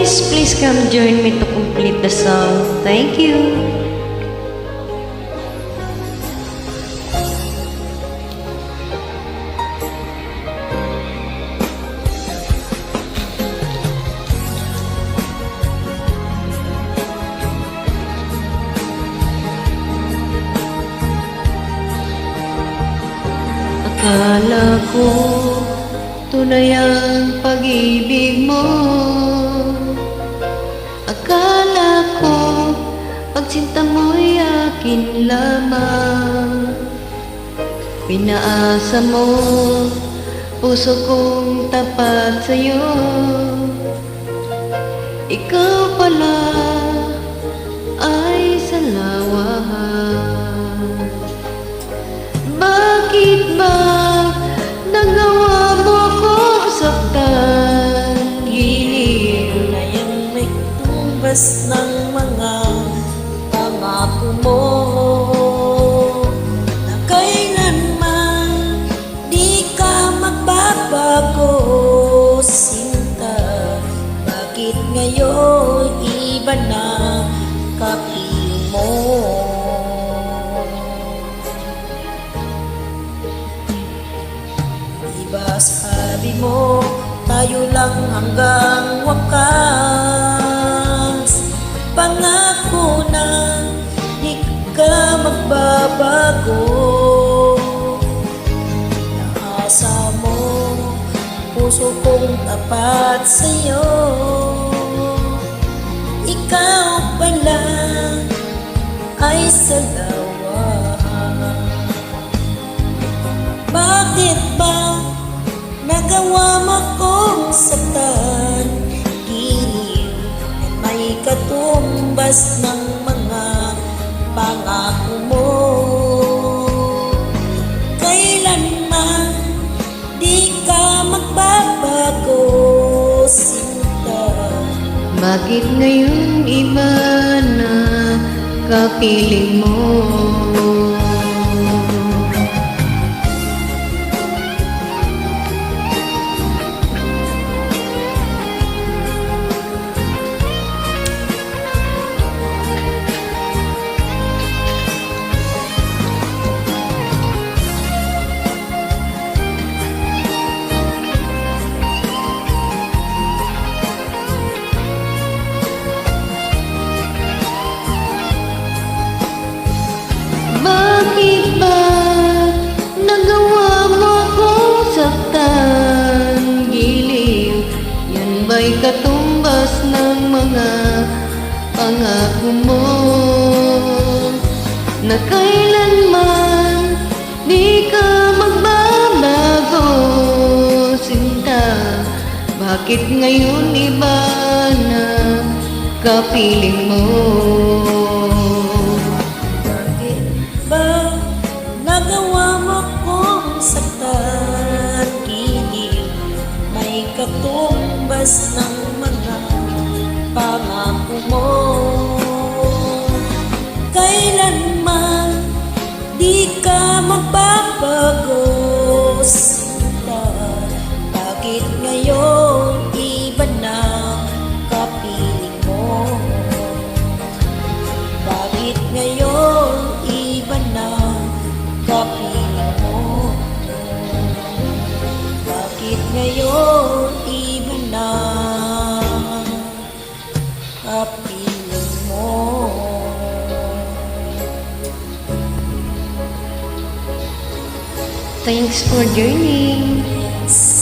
please come join me to complete the song. Thank you. Akala ko tunay ang pag-ibig mo. Akala ko pagsinta mo'y akin lamang. Pinaasa mo puso kong tapat sa'yo. Ikaw pala ay salawahan. Bakit ba nagawa mo ko saktan? Giliw na yung may tumbas ng mga pangako mo, na kailanman di ka magbabago, sinta. Bakit ngayon iba na kapiling mo? Diba sabi mo, tayo lang hanggang wakas. Pangako na di ka magbabago. Naasa mo, puso kong tapat sa'yo. Ikaw pala ay salawahan. Bakit ba nagawa mo kong saktan? Giliw na may katumbas ng mga pangako mo. Kailanman di ka magbabago, sinta. Bakit ngayon iba na kapiling mo? Bakit ba nagawa mo kong saktan? Giliw, yan ba'y katumbas ng mga pangako mo? Na kailanman di ka magbabago, sinta. Bakit ngayon iba na kapiling mo? Ba nagawa mo kong saktan? Giliw, may katumbas ng mga pangako mo. Kailanman di ka magbabago, sinta. Bakit ngayon iba na kapiling mo? Bakit ngayon iba na kapiling mo? Bakit ngayon iba na kapiling mo? Thanks for joining. Yes.